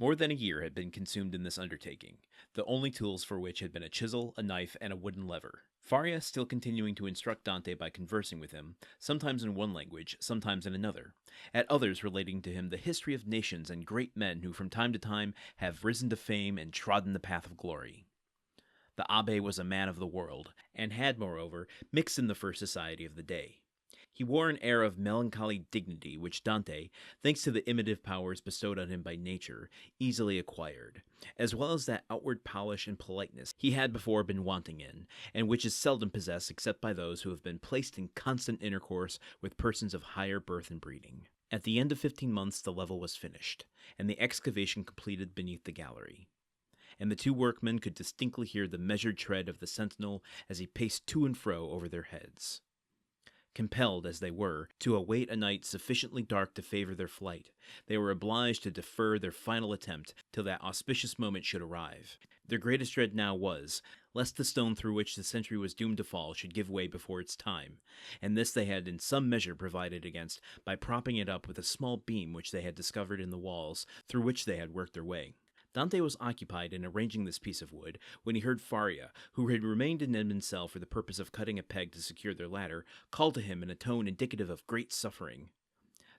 More than a year had been consumed in this undertaking, the only tools for which had been a chisel, a knife, and a wooden lever. Faria still continuing to instruct Dante by conversing with him, sometimes in one language, sometimes in another, at others relating to him the history of nations and great men who from time to time have risen to fame and trodden the path of glory. The abbé was a man of the world, and had, moreover, mixed in the first society of the day. He wore an air of melancholy dignity which Dante, thanks to the imitative powers bestowed on him by nature, easily acquired, as well as that outward polish and politeness he had before been wanting in, and which is seldom possessed except by those who have been placed in constant intercourse with persons of higher birth and breeding. At the end of 15 months the level was finished, and the excavation completed beneath the gallery, and the two workmen could distinctly hear the measured tread of the sentinel as he paced to and fro over their heads. Compelled, as they were, to await a night sufficiently dark to favor their flight, they were obliged to defer their final attempt till that auspicious moment should arrive. Their greatest dread now was, lest the stone through which the century was doomed to fall should give way before its time, and this they had in some measure provided against by propping it up with a small beam which they had discovered in the walls through which they had worked their way. Dante was occupied in arranging this piece of wood when he heard Faria, who had remained in Edmund's cell for the purpose of cutting a peg to secure their ladder, call to him in a tone indicative of great suffering.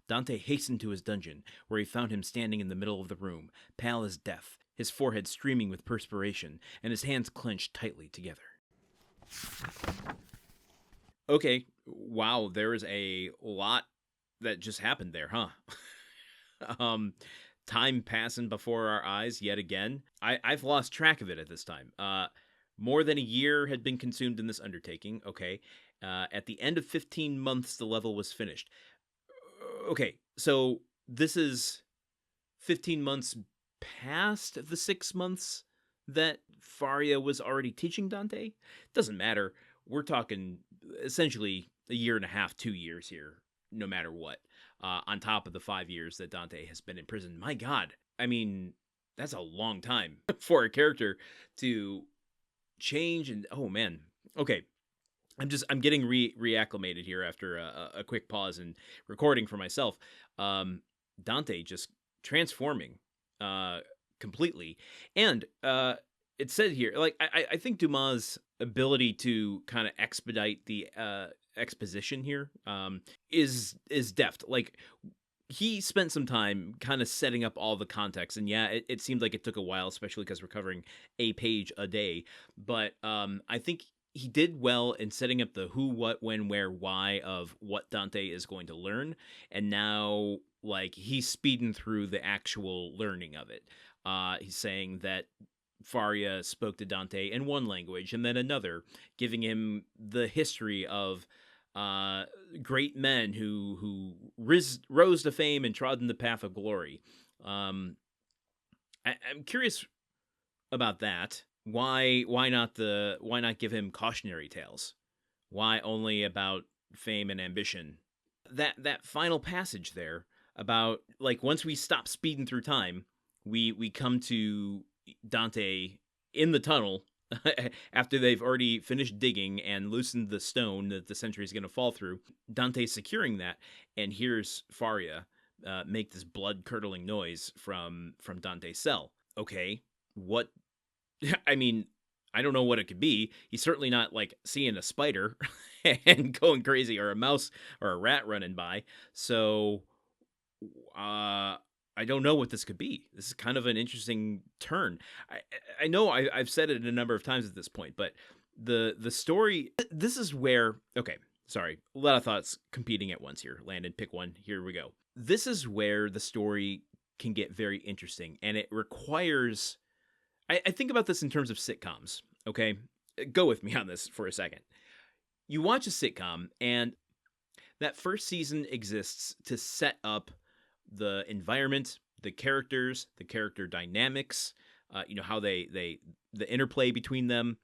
Dante hastened to his dungeon, where he found him standing in the middle of the room, pale as death, his forehead streaming with perspiration, and his hands clenched tightly together. Okay, wow, there is a lot that just happened there, huh? Time passing before our eyes yet again. I've lost track of it at this time. More than a year had been consumed in this undertaking. Okay. At the end of 15 months, the level was finished. Okay, so this is 15 months past the 6 months that Faria was already teaching Dante? Doesn't matter. We're talking essentially a year and a half, 2 years here, no matter what. On top of the 5 years that Dante has been in prison. My God, I mean, that's a long time for a character to change. And oh man, okay, I'm getting reacclimated here after a quick pause and recording for myself. Dante just transforming completely, and it said here, like I think Dumas' ability to kind of expedite the exposition here is deft. Like, he spent some time kind of setting up all the context, and yeah, it seemed like it took a while, especially because we're covering a page a day, but I think he did well in setting up the who, what, when, where, why of what Dante is going to learn, and now, like, he's speeding through the actual learning of it. He's saying that Faria spoke to Dante in one language and then another, giving him the history of great men who rose to fame and trodden the path of glory. I'm curious about that. Why not give him cautionary tales? Why only about fame and ambition? That final passage there about, like, once we stop speeding through time, we come to Dante in the tunnel after they've already finished digging and loosened the stone that the century is going to fall through. Dante securing that, and hears Faria make this blood-curdling noise from Dante's cell. Okay, what? I mean, I don't know what it could be. He's certainly not, like, seeing a spider and going crazy, or a mouse or a rat running by. So, I don't know what this could be. This is kind of an interesting turn. I know I've said it a number of times at this point, but the story, this is where, okay, sorry, a lot of thoughts competing at once here. Landon, pick one. Here we go. This is where the story can get very interesting, and it requires, I think about this in terms of sitcoms, okay? Go with me on this for a second. You watch a sitcom, and that first season exists to set up the environment, the characters, the character dynamics, how the interplay between them,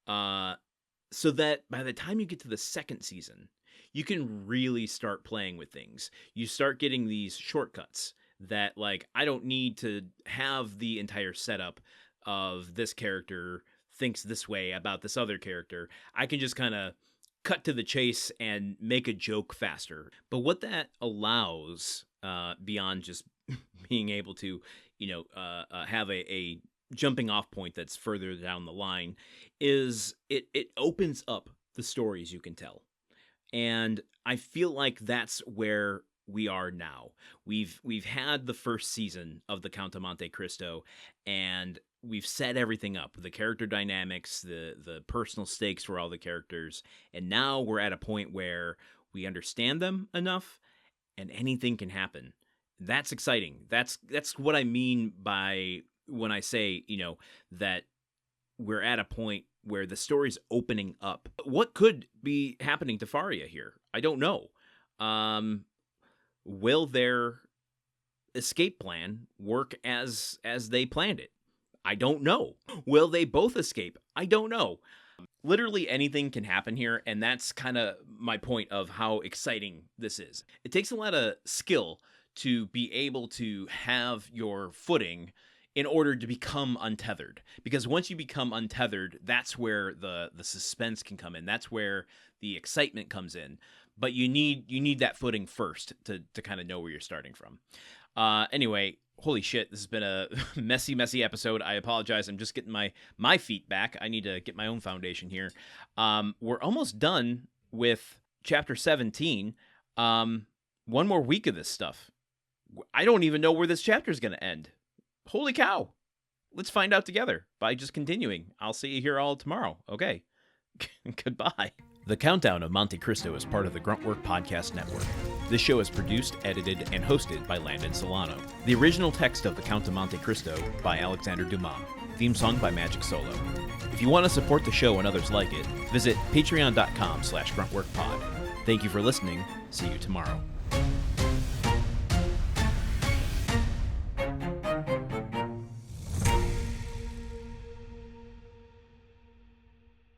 so that by the time you get to the second season, you can really start playing with things. You start getting these shortcuts that, like, I don't need to have the entire setup of this character thinks this way about this other character. I can just kind of cut to the chase and make a joke faster. But what that allows, beyond just being able to, have a jumping off point that's further down the line is it opens up the stories you can tell. And I feel like that's where we are now. We've had the first season of the Count of Monte Cristo, and we've set everything up, the character dynamics, the personal stakes for all the characters, and now we're at a point where we understand them enough and anything can happen. That's exciting. That's what I mean by when I say, that we're at a point where the story's opening up. What could be happening to Faria here? I don't know. Will their escape plan work as they planned it? I don't know. Will they both escape? I don't know. Literally anything can happen here, and that's kind of my point of how exciting this is. It takes a lot of skill to be able to have your footing in order to become untethered. Because once you become untethered, that's where the suspense can come in. That's where the excitement comes in. But you need that footing first to kind of know where you're starting from. Anyway, holy shit, this has been a messy episode. I apologize. I'm just getting my feet back. I need to get my own foundation here. We're almost done with chapter 17. One more week of this stuff. I don't even know where this chapter is going to end. Holy cow. Let's find out together by just continuing. I'll see you here all tomorrow. Okay. Goodbye. The Countdown of Monte Cristo is part of the Gruntwork Podcast Network. This show is produced, edited, and hosted by Landon Solano. The original text of The Count of Monte Cristo by Alexandre Dumas. Theme song by Magic Solo. If you want to support the show and others like it, visit patreon.com/gruntworkpod. Thank you for listening. See you tomorrow.